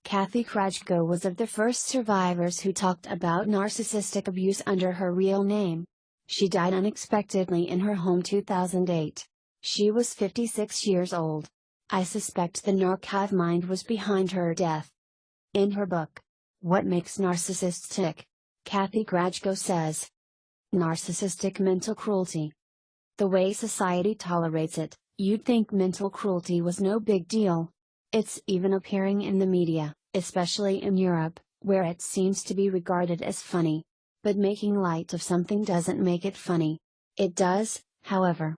Krajco was of the first survivors who talked about narcissistic abuse under her real name. She died unexpectedly in her home 2008. She was 56 years old. I suspect the narc hive mind was behind her death. In her book, What Makes Narcissists Tick?, Krajco says, narcissistic mental cruelty. The way society tolerates it, you'd think mental cruelty was no big deal. It's even appearing in the media, especially in Europe, where it seems to be regarded as funny. But making light of something doesn't make it funny. It does, however,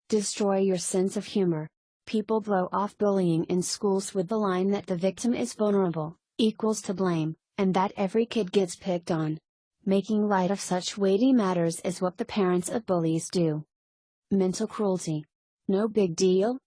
destroy your sense of humor. People blow off bullying in schools with the line that the victim is vulnerable, equals to blame, and that every kid gets picked on. Making light of such weighty matters is what the parents of bullies do. Mental cruelty. No big deal?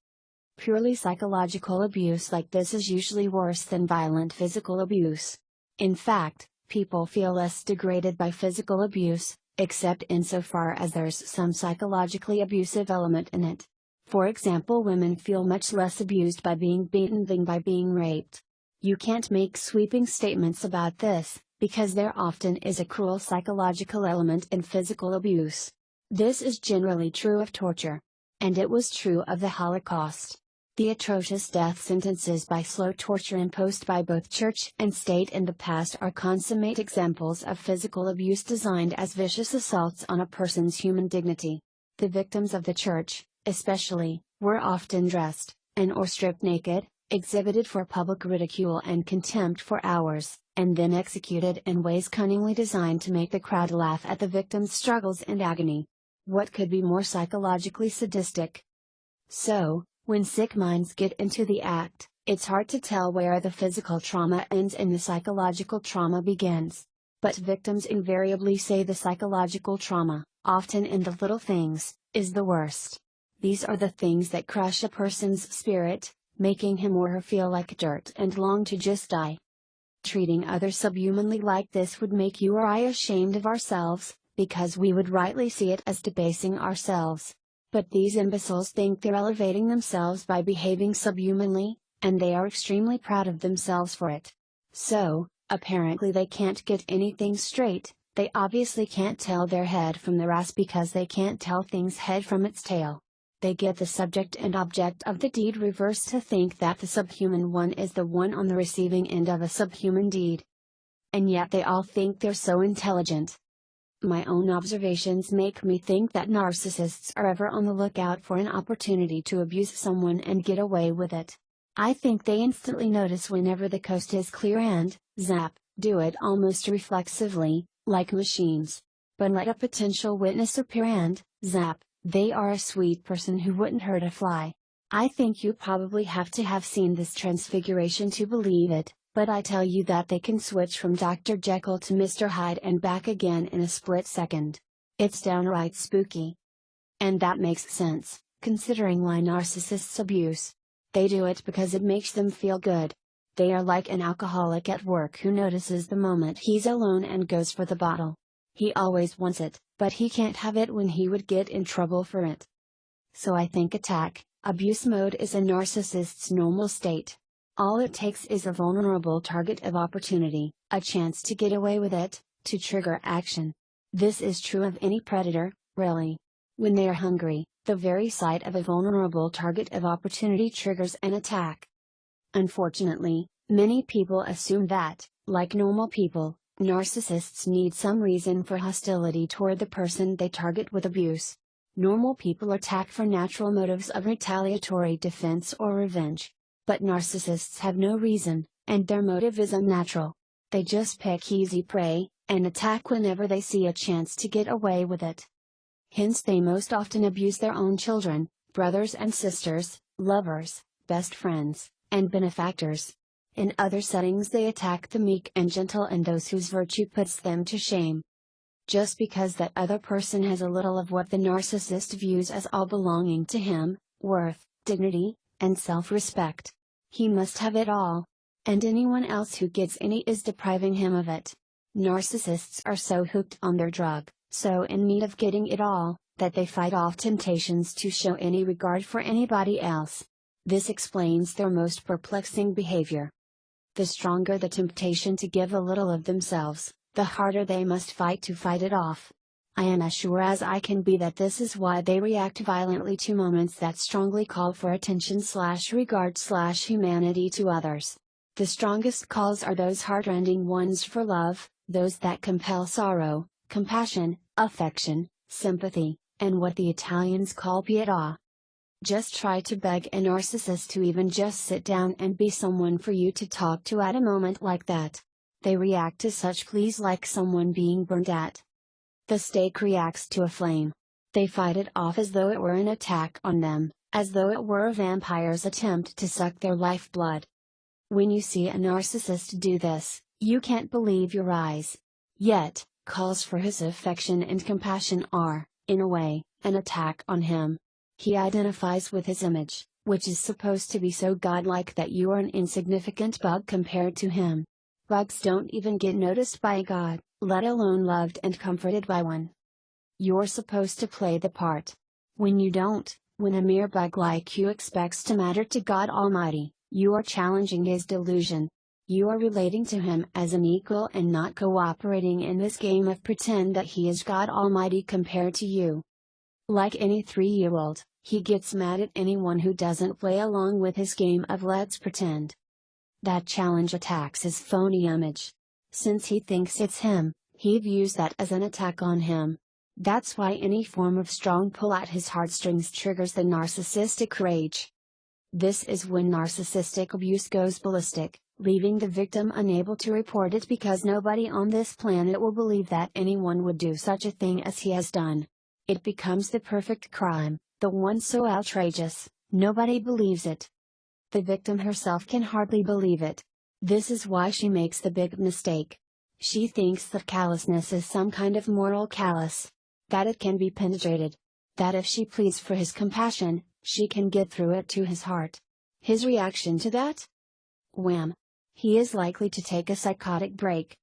Purely psychological abuse like this is usually worse than violent physical abuse. In fact, people feel less degraded by physical abuse, except insofar as there's some psychologically abusive element in it. For example, women feel much less abused by being beaten than by being raped. You can't make sweeping statements about this, because there often is a cruel psychological element in physical abuse. This is generally true of torture. And it was true of the Holocaust. The atrocious death sentences by slow torture imposed by both church and state in the past are consummate examples of physical abuse designed as vicious assaults on a person's human dignity. The victims of the church, especially, were often dressed, and/or stripped naked, exhibited for public ridicule and contempt for hours, and then executed in ways cunningly designed to make the crowd laugh at the victim's struggles and agony. What could be more psychologically sadistic? So, when sick minds get into the act, it's hard to tell where the physical trauma ends and the psychological trauma begins. But victims invariably say the psychological trauma, often in the little things, is the worst. These are the things that crush a person's spirit, making him or her feel like dirt and long to just die. Treating others subhumanly like this would make you or I ashamed of ourselves, because we would rightly see it as debasing ourselves. But these imbeciles think they're elevating themselves by behaving subhumanly, and they are extremely proud of themselves for it. So, apparently they can't get anything straight. They obviously can't tell their head from their ass because they can't tell things head from its tail. They get the subject and object of the deed reversed to think that the subhuman one is the one on the receiving end of a subhuman deed. And yet they all think they're so intelligent. My own observations make me think that narcissists are ever on the lookout for an opportunity to abuse someone and get away with it. I think they instantly notice whenever the coast is clear and, zap, do it almost reflexively, like machines. But let a potential witness appear and, zap, they are a sweet person who wouldn't hurt a fly. I think you probably have to have seen this transfiguration to believe it. But I tell you that they can switch from Dr. Jekyll to Mr. Hyde and back again in a split second. It's downright spooky. And that makes sense, considering why narcissists abuse. They do it because it makes them feel good. They are like an alcoholic at work who notices the moment he's alone and goes for the bottle. He always wants it, but he can't have it when he would get in trouble for it. So I think abuse mode is a narcissist's normal state. All it takes is a vulnerable target of opportunity, a chance to get away with it, to trigger action. This is true of any predator, really. When they are hungry, the very sight of a vulnerable target of opportunity triggers an attack. Unfortunately, many people assume that, like normal people, narcissists need some reason for hostility toward the person they target with abuse. Normal people attack for natural motives of retaliatory defense or revenge. But narcissists have no reason, and their motive is unnatural. They just pick easy prey, and attack whenever they see a chance to get away with it. Hence they most often abuse their own children, brothers and sisters, lovers, best friends, and benefactors. In other settings they attack the meek and gentle and those whose virtue puts them to shame. Just because that other person has a little of what the narcissist views as all belonging to him, worth, dignity, and self-respect. He must have it all. And anyone else who gets any is depriving him of it. Narcissists are so hooked on their drug, so in need of getting it all, that they fight off temptations to show any regard for anybody else. This explains their most perplexing behavior. The stronger the temptation to give a little of themselves, the harder they must fight to fight it off. I am as sure as I can be that this is why they react violently to moments that strongly call for attention/regard/humanity to others. The strongest calls are those heartrending ones for love, those that compel sorrow, compassion, affection, sympathy, and what the Italians call pietà. Just try to beg a narcissist to even just sit down and be someone for you to talk to at a moment like that. They react to such pleas like someone being burned at. The stake reacts to a flame. They fight it off as though it were an attack on them, as though it were a vampire's attempt to suck their lifeblood. When you see a narcissist do this, you can't believe your eyes. Yet, calls for his affection and compassion are, in a way, an attack on him. He identifies with his image, which is supposed to be so godlike that you are an insignificant bug compared to him. Bugs don't even get noticed by God, let alone loved and comforted by one. You're supposed to play the part. When you don't, when a mere bug like you expects to matter to God Almighty, you are challenging his delusion. You are relating to him as an equal and not cooperating in this game of pretend that he is God Almighty compared to you. Like any 3-year-old, he gets mad at anyone who doesn't play along with his game of let's pretend. That challenge attacks his phony image. Since he thinks it's him, he views that as an attack on him. That's why any form of strong pull at his heartstrings triggers the narcissistic rage. This is when narcissistic abuse goes ballistic, leaving the victim unable to report it because nobody on this planet will believe that anyone would do such a thing as he has done. It becomes the perfect crime, the one so outrageous, nobody believes it. The victim herself can hardly believe it. This is why she makes the big mistake. She thinks that callousness is some kind of moral callous. That it can be penetrated. That if she pleads for his compassion, she can get through it to his heart. His reaction to that? Wham! He is likely to take a psychotic break.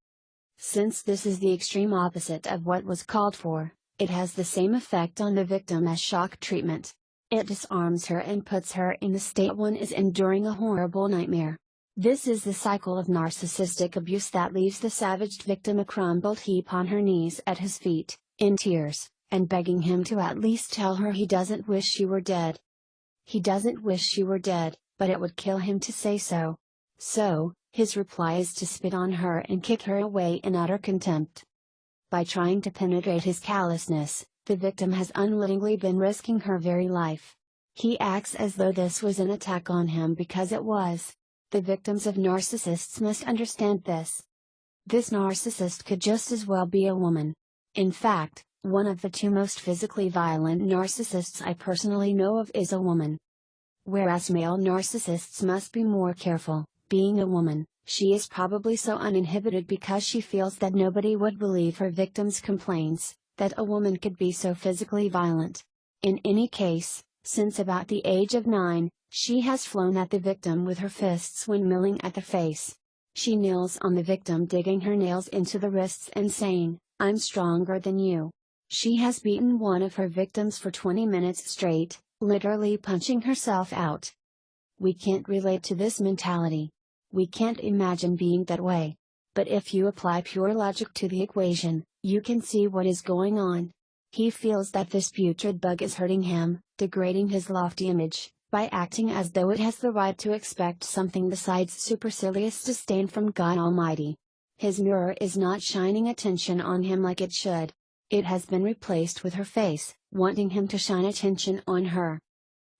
Since this is the extreme opposite of what was called for, it has the same effect on the victim as shock treatment. It disarms her and puts her in the state one is enduring a horrible nightmare. This is the cycle of narcissistic abuse that leaves the savaged victim a crumbled heap on her knees at his feet, in tears, and begging him to at least tell her he doesn't wish she were dead. He doesn't wish she were dead, but it would kill him to say so. So, his reply is to spit on her and kick her away in utter contempt. By trying to penetrate his callousness, the victim has unwittingly been risking her very life. He acts as though this was an attack on him because it was. The victims of narcissists must understand this. This narcissist could just as well be a woman. In fact, one of the 2 most physically violent narcissists I personally know of is a woman. Whereas male narcissists must be more careful, being a woman, she is probably so uninhibited because she feels that nobody would believe her victims' complaints, that a woman could be so physically violent. In any case, since about the age of 9, she has flown at the victim with her fists when milling at the face. She kneels on the victim, digging her nails into the wrists and saying, "I'm stronger than you." She has beaten one of her victims for 20 minutes straight, literally punching herself out. We can't relate to this mentality. We can't imagine being that way. But if you apply pure logic to the equation, you can see what is going on. He feels that this putrid bug is hurting him, degrading his lofty image, by acting as though it has the right to expect something besides supercilious disdain from God Almighty. His mirror is not shining attention on him like it should. It has been replaced with her face, wanting him to shine attention on her.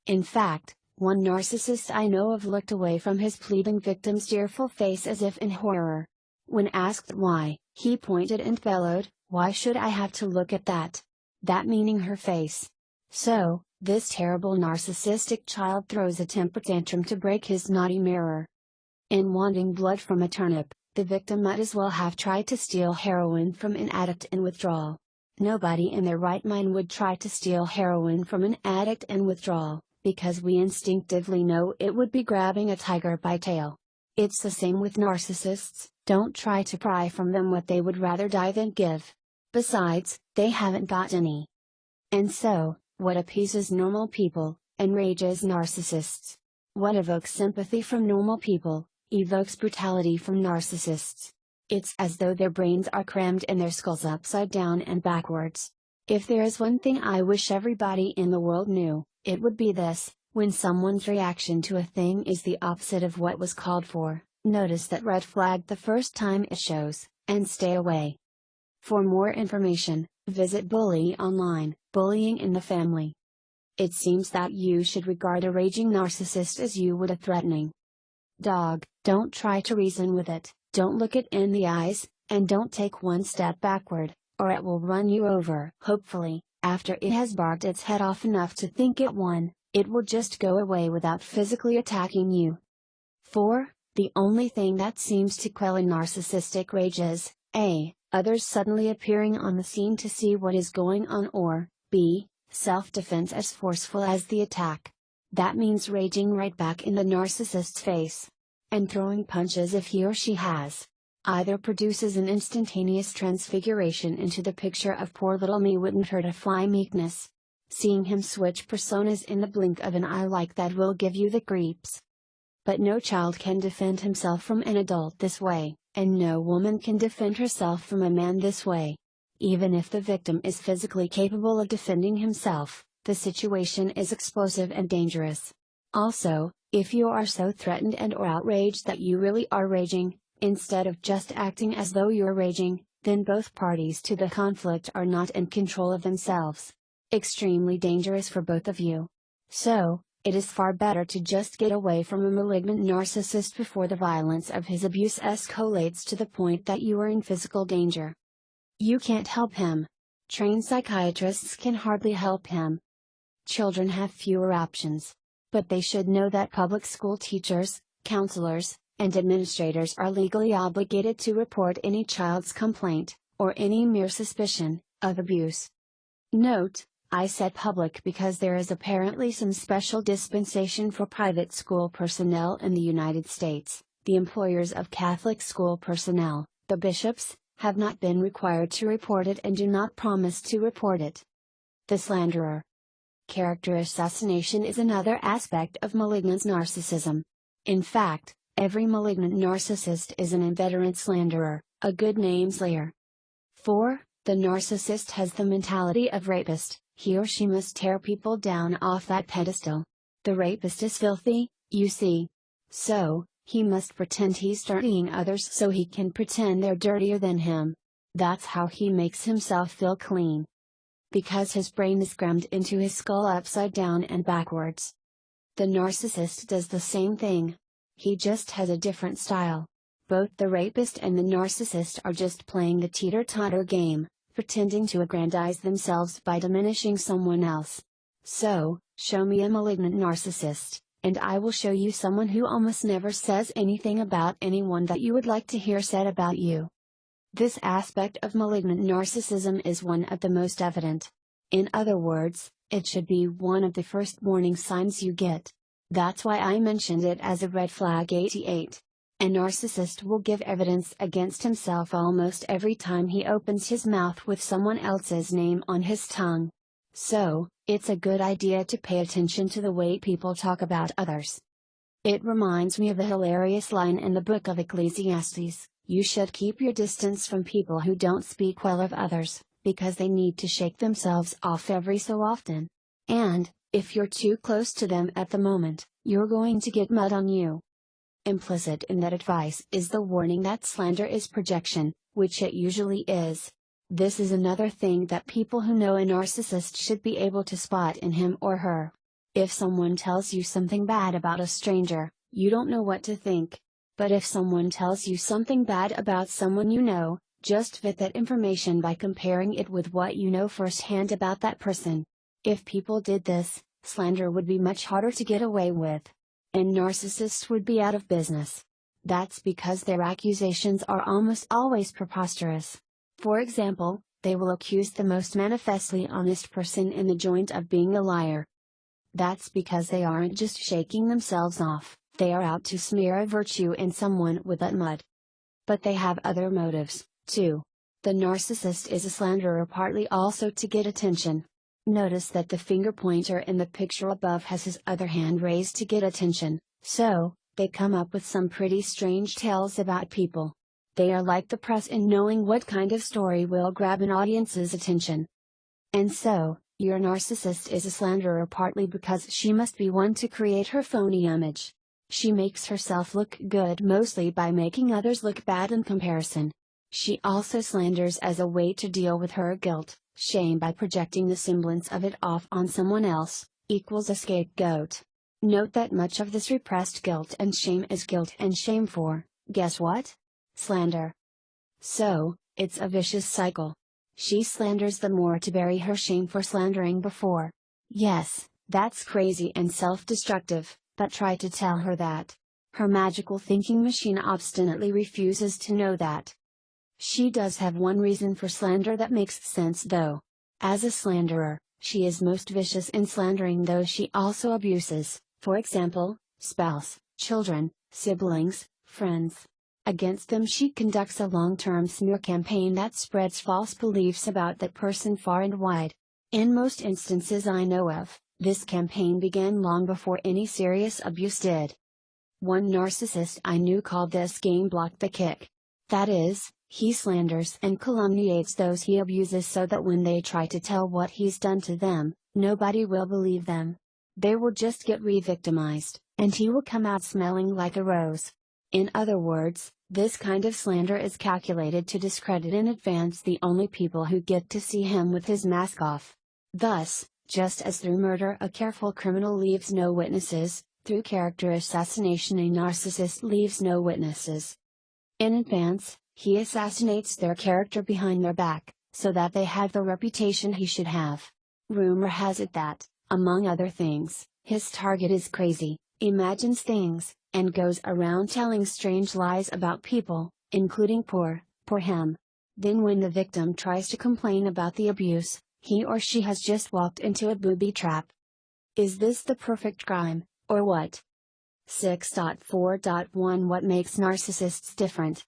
In fact, one narcissist I know of looked away from his pleading victim's tearful face as if in horror. When asked why, he pointed and bellowed, "Why should I have to look at that?" That meaning her face. So, this terrible narcissistic child throws a temper tantrum to break his naughty mirror. In wanting blood from a turnip, the victim might as well have tried to steal heroin from an addict in withdrawal. Nobody in their right mind would try to steal heroin from an addict in withdrawal, because we instinctively know it would be grabbing a tiger by tail. It's the same with narcissists, don't try to pry from them what they would rather die than give. Besides, they haven't got any. And so, what appeases normal people, enrages narcissists? What evokes sympathy from normal people, evokes brutality from narcissists. It's as though their brains are crammed and their skulls upside down and backwards. If there is one thing I wish everybody in the world knew, it would be this: when someone's reaction to a thing is the opposite of what was called for, notice that red flag the first time it shows, and stay away. For more information, visit Bully Online, Bullying in the Family. It seems that you should regard a raging narcissist as you would a threatening dog. Don't try to reason with it, don't look it in the eyes, and don't take one step backward, or it will run you over. Hopefully, after it has barked its head off enough to think it won, it will just go away without physically attacking you. 4. The only thing that seems to quell a narcissistic rage is, A. Others suddenly appearing on the scene to see what is going on, or, B. Self-defense as forceful as the attack. That means raging right back in the narcissist's face. And throwing punches if he or she has. Either produces an instantaneous transfiguration into the picture of poor little me wouldn't hurt a fly meekness. Seeing him switch personas in the blink of an eye like that will give you the creeps. But no child can defend himself from an adult this way, and no woman can defend herself from a man this way. Even if the victim is physically capable of defending himself, the situation is explosive and dangerous. Also, if you are so threatened and/or outraged that you really are raging, instead of just acting as though you're raging, then both parties to the conflict are not in control of themselves. Extremely dangerous for both of you. So, it is far better to just get away from a malignant narcissist before the violence of his abuse escalates to the point that you are in physical danger. You can't help him. Trained psychiatrists can hardly help him. Children have fewer options. But they should know that public school teachers, counselors, and administrators are legally obligated to report any child's complaint, or any mere suspicion, of abuse. Note, I said public because there is apparently some special dispensation for private school personnel in the United States. The employers of Catholic school personnel, the bishops, have not been required to report it and do not promise to report it. The slanderer. Character assassination is another aspect of malignant narcissism. In fact, every malignant narcissist is an inveterate slanderer, a good name slayer. 4. The narcissist has the mentality of rapist. He or she must tear people down off that pedestal. The rapist is filthy, you see. So, he must pretend he's dirtying others so he can pretend they're dirtier than him. That's how he makes himself feel clean. Because his brain is crammed into his skull upside down and backwards. The narcissist does the same thing. He just has a different style. Both the rapist and the narcissist are just playing the teeter-totter game, pretending to aggrandize themselves by diminishing someone else. So, show me a malignant narcissist, and I will show you someone who almost never says anything about anyone that you would like to hear said about you. This aspect of malignant narcissism is one of the most evident. In other words, it should be one of the first warning signs you get. That's why I mentioned it as a red flag 88. A narcissist will give evidence against himself almost every time he opens his mouth with someone else's name on his tongue. So, it's a good idea to pay attention to the way people talk about others. It reminds me of a hilarious line in the book of Ecclesiastes: you should keep your distance from people who don't speak well of others, because they need to shake themselves off every so often. And, if you're too close to them at the moment, you're going to get mud on you. Implicit in that advice is the warning that slander is projection, which it usually is. This is another thing that people who know a narcissist should be able to spot in him or her. If someone tells you something bad about a stranger, you don't know what to think. But if someone tells you something bad about someone you know, just vet that information by comparing it with what you know firsthand about that person. If people did this, slander would be much harder to get away with. And narcissists would be out of business. That's because their accusations are almost always preposterous. For example, they will accuse the most manifestly honest person in the joint of being a liar. That's because they aren't just shaking themselves off, they are out to smear a virtue in someone with that mud. But they have other motives, too. The narcissist is a slanderer partly also to get attention. Notice that the finger pointer in the picture above has his other hand raised to get attention, so, They come up with some pretty strange tales about people. They are like the press in knowing what kind of story will grab an audience's attention. And so, your narcissist is a slanderer partly because she must be one to create her phony image. She makes herself look good mostly by making others look bad in comparison. She also slanders as a way to deal with her guilt, shame by projecting the semblance of it off on someone else, equals a scapegoat. Note that much of this repressed guilt and shame is guilt and shame for, guess what? Slander. So, it's a vicious cycle. She slanders the more to bury her shame for slandering before. Yes, that's crazy and self-destructive, but try to tell her that. Her magical thinking machine obstinately refuses to know that. She does have one reason for slander that makes sense though. As a slanderer, she is most vicious in slandering those she also abuses, for example, spouse, children, siblings, friends. Against them she conducts a long-term smear campaign that spreads false beliefs about that person far and wide. In most instances I know of, this campaign began long before any serious abuse did. One narcissist I knew called this game block the kick. That is, he slanders and calumniates those he abuses so that when they try to tell what he's done to them, nobody will believe them. They will just get re-victimized, and he will come out smelling like a rose. In other words, this kind of slander is calculated to discredit in advance the only people who get to see him with his mask off. Thus, just as through murder a careful criminal leaves no witnesses, through character assassination a narcissist leaves no witnesses. In advance, he assassinates their character behind their back, so that they have the reputation he should have. Rumor has it that, among other things, his target is crazy, imagines things, and goes around telling strange lies about people, including poor him. Then when the victim tries to complain about the abuse, he or she has just walked into a booby trap. Is this the perfect crime, or what? 6.4.1 What makes narcissists different?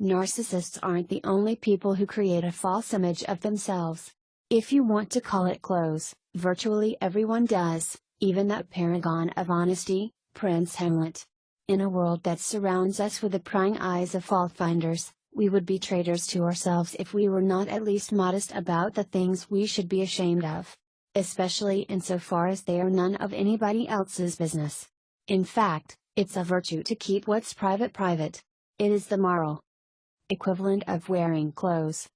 Narcissists aren't the only people who create a false image of themselves. If you want to call it close, virtually everyone does, even that paragon of honesty, Prince Hamlet. In a world that surrounds us with the prying eyes of fault-finders, we would be traitors to ourselves if we were not at least modest about the things we should be ashamed of. Especially insofar as they are none of anybody else's business. In fact, it's a virtue to keep what's private private. It is the moral equivalent of wearing clothes.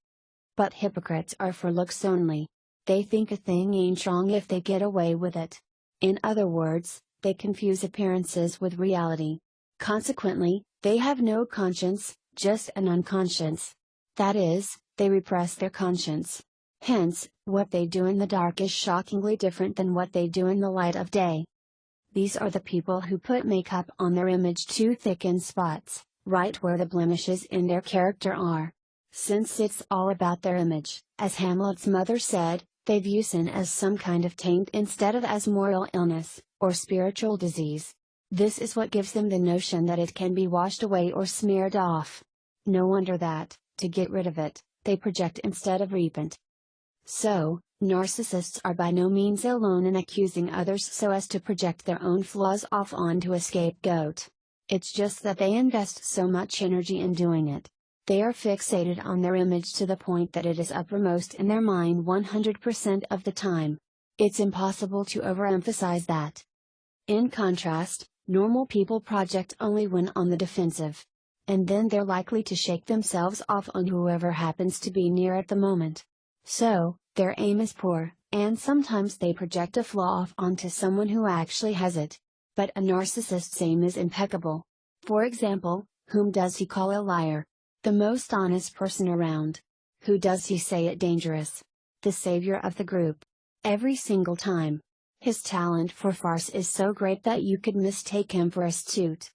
But hypocrites are for looks only. They think a thing ain't wrong if they get away with it. In other words, they confuse appearances with reality. Consequently, they have no conscience, just an unconscience. That is, they repress their conscience. Hence, what they do in the dark is shockingly different than what they do in the light of day. These are the people who put makeup on their image to thicken spots, right where the blemishes in their character are. Since it's all about their image, as Hamlet's mother said, they view sin as some kind of taint instead of as moral illness, or spiritual disease. This is what gives them the notion that it can be washed away or smeared off. No wonder that, to get rid of it, they project instead of repent. So, narcissists are by no means alone in accusing others so as to project their own flaws off onto a scapegoat. It's just that they invest so much energy in doing it. They are fixated on their image to the point that it is uppermost in their mind 100% of the time. It's impossible to overemphasize that. In contrast, normal people project only when on the defensive. And then they're likely to shake themselves off on whoever happens to be near at the moment. So, their aim is poor, and sometimes they project a flaw off onto someone who actually has it. But a narcissist's aim is impeccable. For example, whom does he call a liar? The most honest person around. Who does he say it dangerous? The savior of the group. Every single time. His talent for farce is so great that you could mistake him for astute.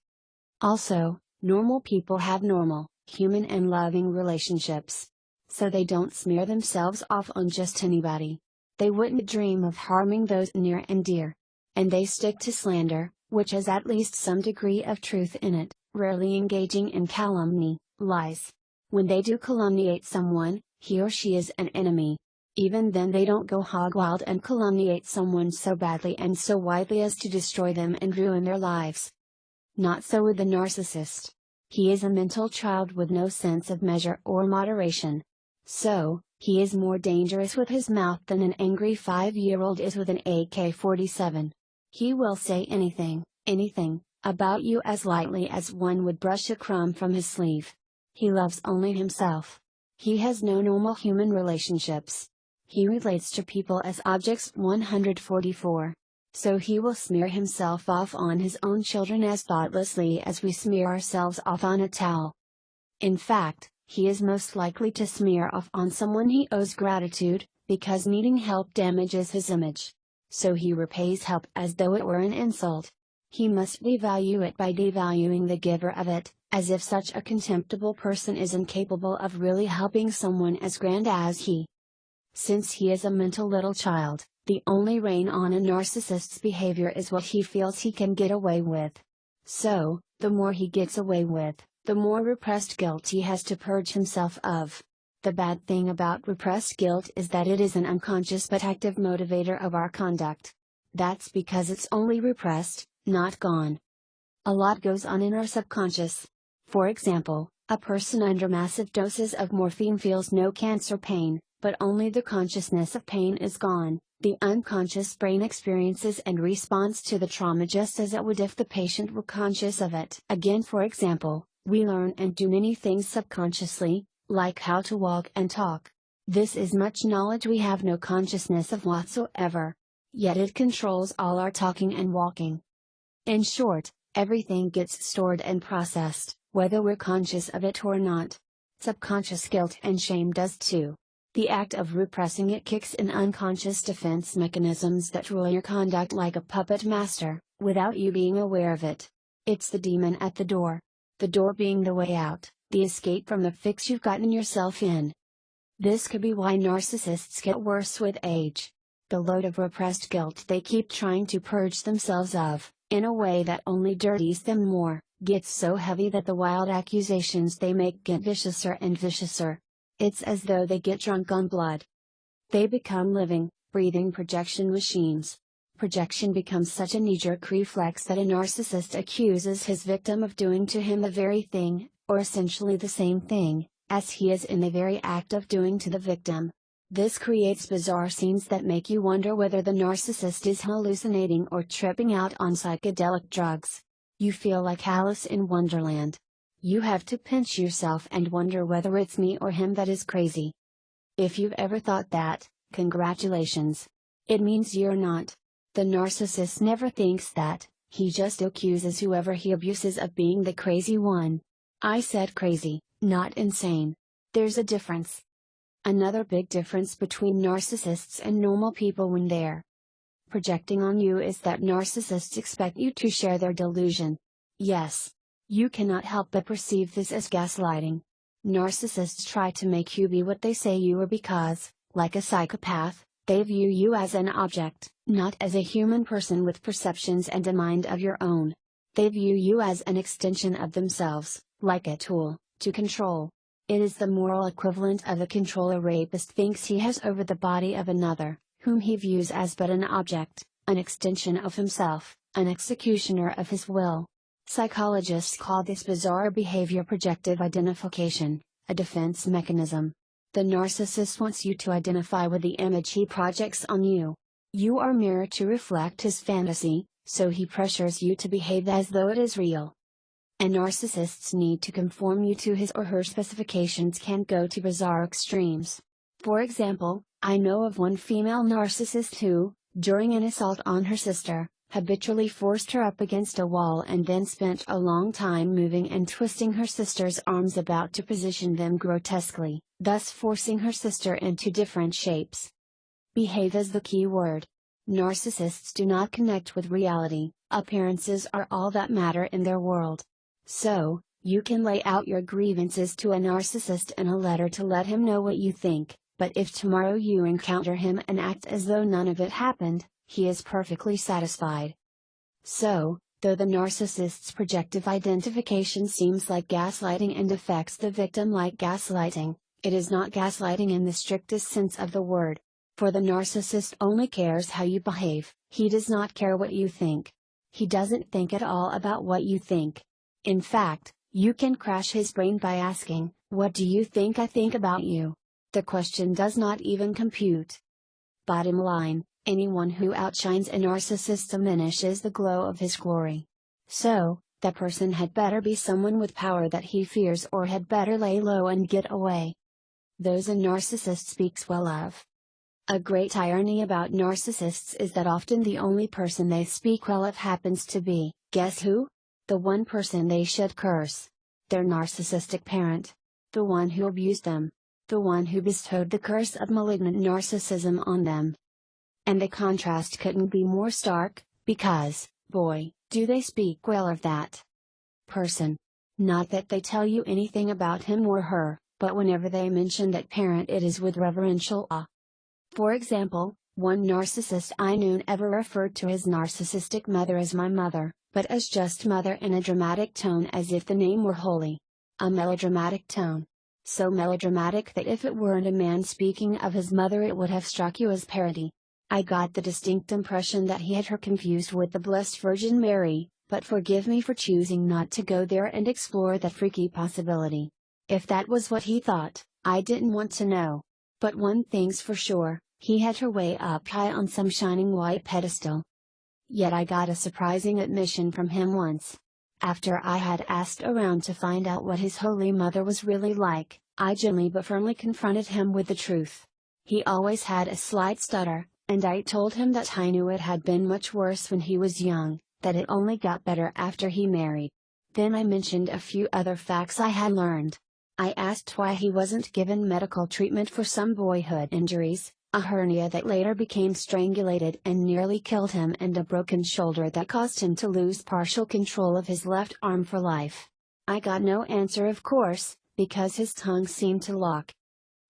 Also, normal people have normal, human and loving relationships. So they don't smear themselves off on just anybody. They wouldn't dream of harming those near and dear. And they stick to slander, which has at least some degree of truth in it, rarely engaging in calumny, lies. When they do calumniate someone, he or she is an enemy. Even then they don't go hog wild and calumniate someone so badly and so widely as to destroy them and ruin their lives. Not so with the narcissist. He is a mental child with no sense of measure or moderation. So, he is more dangerous with his mouth than an angry 5-year-old is with an AK-47. He will say anything, about you as lightly as one would brush a crumb from his sleeve. He loves only himself. He has no normal human relationships. He relates to people as objects. 144. So he will smear himself off on his own children as thoughtlessly as we smear ourselves off on a towel. In fact, he is most likely to smear off on someone he owes gratitude, because needing help damages his image. So he repays help as though it were an insult. He must devalue it by devaluing the giver of it, as if such a contemptible person is incapable of really helping someone as grand as he. Since he is a mental little child, the only rein on a narcissist's behavior is what he feels he can get away with. So, the more he gets away with, the more repressed guilt he has to purge himself of. The bad thing about repressed guilt is that it is an unconscious but active motivator of our conduct. That's because it's only repressed, not gone. A lot goes on in our subconscious. For example, a person under massive doses of morphine feels no cancer pain, but only the consciousness of pain is gone. The unconscious brain experiences and responds to the trauma just as it would if the patient were conscious of it. Again, for example, we learn and do many things subconsciously, like how to walk and talk. This is much knowledge we have no consciousness of whatsoever. Yet it controls all our talking and walking. In short, everything gets stored and processed, whether we're conscious of it or not. Subconscious guilt and shame does too. The act of repressing it kicks in unconscious defense mechanisms that rule your conduct like a puppet master, without you being aware of it. It's the demon at the door. The door being the way out, the escape from the fix you've gotten yourself in. This could be why narcissists get worse with age. The load of repressed guilt they keep trying to purge themselves of, in a way that only dirties them more, gets so heavy that the wild accusations they make get viciouser and viciouser. It's as though they get drunk on blood. They become living, breathing projection machines. Projection becomes such a knee-jerk reflex that a narcissist accuses his victim of doing to him the very thing, or essentially the same thing, as he is in the very act of doing to the victim. This creates bizarre scenes that make you wonder whether the narcissist is hallucinating or tripping out on psychedelic drugs. You feel like Alice in Wonderland. You have to pinch yourself and wonder whether it's me or him that is crazy. If you've ever thought that, congratulations. It means you're not. The narcissist never thinks that, he just accuses whoever he abuses of being the crazy one. I said crazy, not insane. There's a difference. Another big difference between narcissists and normal people when they're projecting on you is that narcissists expect you to share their delusion. Yes. You cannot help but perceive this as gaslighting. Narcissists try to make you be what they say you are because, like a psychopath, they view you as an object, not as a human person with perceptions and a mind of your own. They view you as an extension of themselves, like a tool, to control. It is the moral equivalent of the control a rapist thinks he has over the body of another, whom he views as but an object, an extension of himself, an executioner of his will. Psychologists call this bizarre behavior projective identification, a defense mechanism. The narcissist wants you to identify with the image he projects on you. You are mirror to reflect his fantasy, so he pressures you to behave as though it is real. And narcissists need to conform you to his or her specifications can go to bizarre extremes. For example, I know of one female narcissist who, during an assault on her sister, habitually forced her up against a wall and then spent a long time moving and twisting her sister's arms about to position them grotesquely, thus forcing her sister into different shapes. Behave is the key word. Narcissists do not connect with reality, appearances are all that matter in their world. So, you can lay out your grievances to a narcissist in a letter to let him know what you think, but if tomorrow you encounter him and act as though none of it happened, he is perfectly satisfied. So, though the narcissist's projective identification seems like gaslighting and affects the victim like gaslighting, it is not gaslighting in the strictest sense of the word. For the narcissist only cares how you behave, he does not care what you think. He doesn't think at all about what you think. In fact, you can crash his brain by asking, "What do you think I think about you?" The question does not even compute. Bottom line, anyone who outshines a narcissist diminishes the glow of his glory. So, that person had better be someone with power that he fears, or had better lay low and get away. Those a narcissist speaks well of. A great irony about narcissists is that often the only person they speak well of happens to be, guess who? The one person they should curse. Their narcissistic parent. The one who abused them. The one who bestowed the curse of malignant narcissism on them. And the contrast couldn't be more stark, because, boy, do they speak well of that person. Not that they tell you anything about him or her, but whenever they mention that parent, it is with reverential awe. For example, one narcissist I knew never referred to his narcissistic mother as my mother, but as just mother, in a dramatic tone as if the name were holy. A melodramatic tone. So melodramatic that if it weren't a man speaking of his mother it would have struck you as parody. I got the distinct impression that he had her confused with the Blessed Virgin Mary, but forgive me for choosing not to go there and explore that freaky possibility. If that was what he thought, I didn't want to know. But one thing's for sure, he had her way up high on some shining white pedestal. Yet I got a surprising admission from him once. After I had asked around to find out what his holy mother was really like, I gently but firmly confronted him with the truth. He always had a slight stutter, and I told him that I knew it had been much worse when he was young, that it only got better after he married. Then I mentioned a few other facts I had learned. I asked why he wasn't given medical treatment for some boyhood injuries, a hernia that later became strangulated and nearly killed him, and a broken shoulder that caused him to lose partial control of his left arm for life. I got no answer, of course, because his tongue seemed to lock.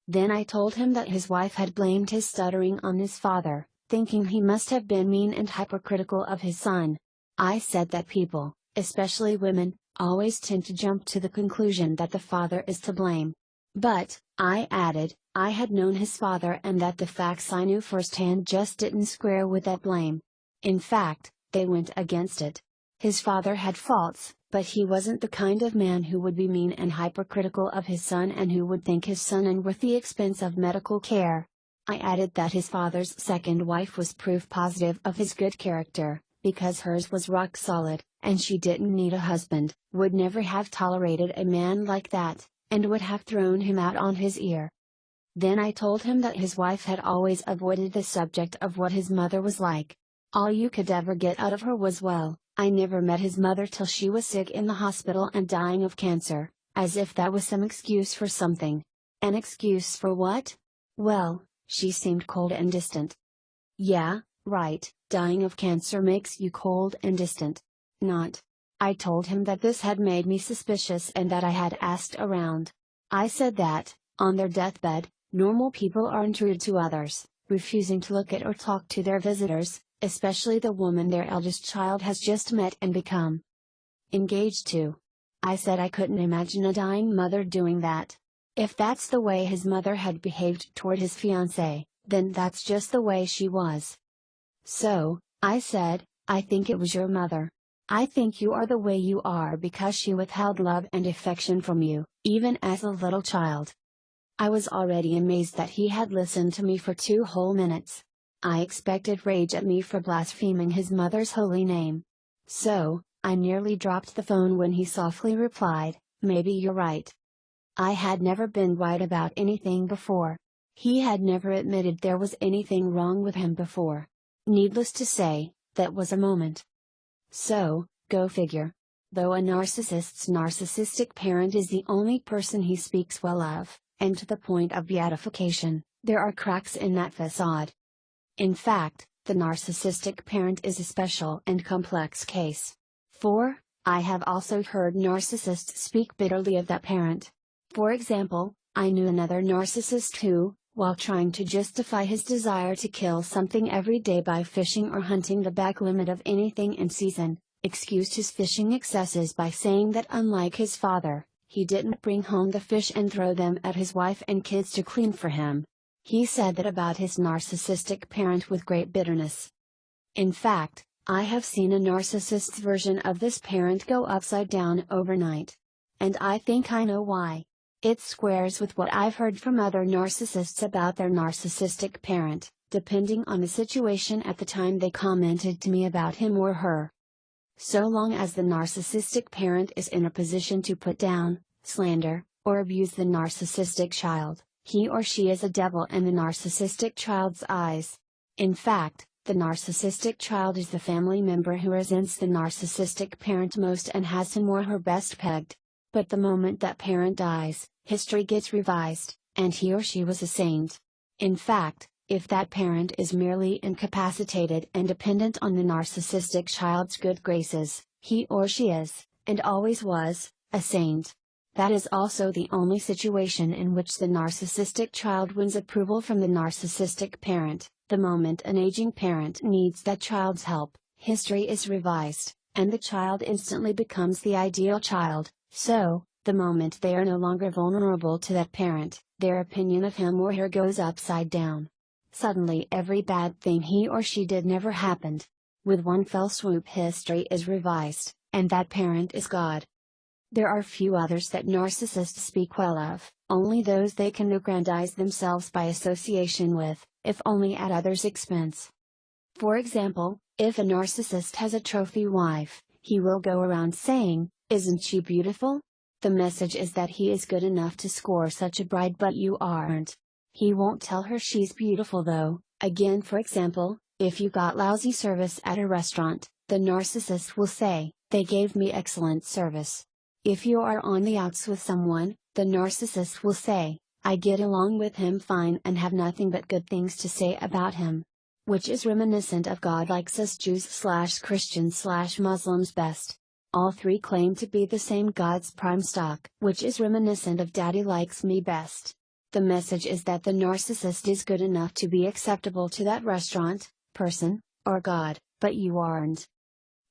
Then I told him that his wife had blamed his stuttering on his father, thinking he must have been mean and hypercritical of his son. I said that people, especially women, always tend to jump to the conclusion that the father is to blame. But, I added, I had known his father and that the facts I knew firsthand just didn't square with that blame. In fact, they went against it. His father had faults, but he wasn't the kind of man who would be mean and hypercritical of his son and who would think his son and worth the expense of medical care. I added that his father's second wife was proof positive of his good character, because hers was rock solid, and she didn't need a husband, would never have tolerated a man like that, and would have thrown him out on his ear. Then I told him that his wife had always avoided the subject of what his mother was like. All you could ever get out of her was, well, I never met his mother till she was sick in the hospital and dying of cancer, as if that was some excuse for something. An excuse for what? Well, she seemed cold and distant. Yeah, right, dying of cancer makes you cold and distant. Not. I told him that this had made me suspicious and that I had asked around. I said that, on their deathbed, normal people aren't rude to others, refusing to look at or talk to their visitors, especially the woman their eldest child has just met and become engaged to. I said I couldn't imagine a dying mother doing that. If that's the way his mother had behaved toward his fiancée, then that's just the way she was. So, I said, I think it was your mother. I think you are the way you are because she withheld love and affection from you, even as a little child. I was already amazed that he had listened to me for 2 whole minutes. I expected rage at me for blaspheming his mother's holy name. So, I nearly dropped the phone when he softly replied, "Maybe you're right." I had never been right about anything before. He had never admitted there was anything wrong with him before. Needless to say, that was a moment. So, go figure. Though a narcissist's narcissistic parent is the only person he speaks well of, and to the point of beatification, there are cracks in that facade. In fact, the narcissistic parent is a special and complex case. For, I have also heard narcissists speak bitterly of that parent. For example, I knew another narcissist who, while trying to justify his desire to kill something every day by fishing or hunting the back limit of anything in season, excused his fishing excesses by saying that unlike his father, he didn't bring home the fish and throw them at his wife and kids to clean for him. He said that about his narcissistic parent with great bitterness. In fact, I have seen a narcissist's version of this parent go upside down overnight. And I think I know why. It squares with what I've heard from other narcissists about their narcissistic parent, depending on the situation at the time they commented to me about him or her. So long as the narcissistic parent is in a position to put down, slander, or abuse the narcissistic child, he or she is a devil in the narcissistic child's eyes. In fact, the narcissistic child is the family member who resents the narcissistic parent most and has him or her best pegged. But the moment that parent dies, history gets revised, and he or she was a saint. In fact, if that parent is merely incapacitated and dependent on the narcissistic child's good graces, he or she is, and always was, a saint. That is also the only situation in which the narcissistic child wins approval from the narcissistic parent. The moment an aging parent needs that child's help, history is revised, and the child instantly becomes the ideal child. So, the moment they are no longer vulnerable to that parent, their opinion of him or her goes upside down. Suddenly every bad thing he or she did never happened. With one fell swoop history is revised, and that parent is God. There are few others that narcissists speak well of, only those they can aggrandize themselves by association with, if only at others' expense. For example, if a narcissist has a trophy wife, he will go around saying, "Isn't she beautiful?" The message is that he is good enough to score such a bride but you aren't. He won't tell her she's beautiful though. Again, for example, if you got lousy service at a restaurant, the narcissist will say, "They gave me excellent service." If you are on the outs with someone, the narcissist will say, "I get along with him fine and have nothing but good things to say about him." Which is reminiscent of God likes us Jews/Christians/Muslims best. All three claim to be the same God's prime stock, which is reminiscent of Daddy likes me best. The message is that the narcissist is good enough to be acceptable to that restaurant, person, or God, but you aren't.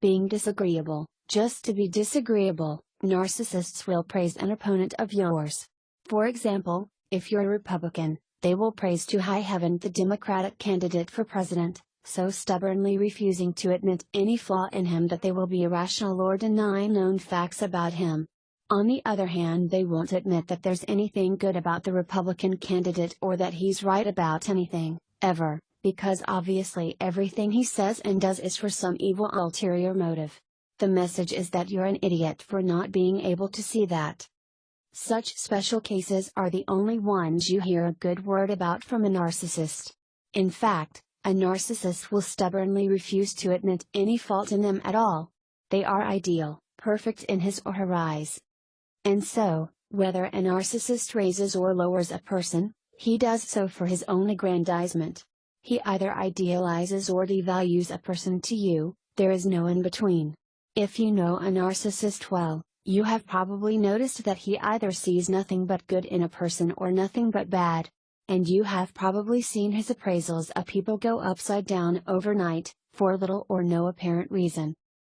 Being disagreeable, just to be disagreeable, narcissists will praise an opponent of yours. For example, if you're a Republican, they will praise to high heaven the Democratic candidate for president, so stubbornly refusing to admit any flaw in him that they will be irrational or deny known facts about him. On the other hand, they won't admit that there's anything good about the Republican candidate or that he's right about anything, ever, because obviously everything he says and does is for some evil ulterior motive. The message is that you're an idiot for not being able to see that. Such special cases are the only ones you hear a good word about from a narcissist. In fact, a narcissist will stubbornly refuse to admit any fault in them at all. They are ideal, perfect in his or her eyes. And so, whether a narcissist raises or lowers a person, he does so for his own aggrandizement. He either idealizes or devalues a person to you, there is no in between. If you know a narcissist well, you have probably noticed that he either sees nothing but good in a person or nothing but bad. And you have probably seen his appraisals of people go upside down overnight, for little or no apparent reason.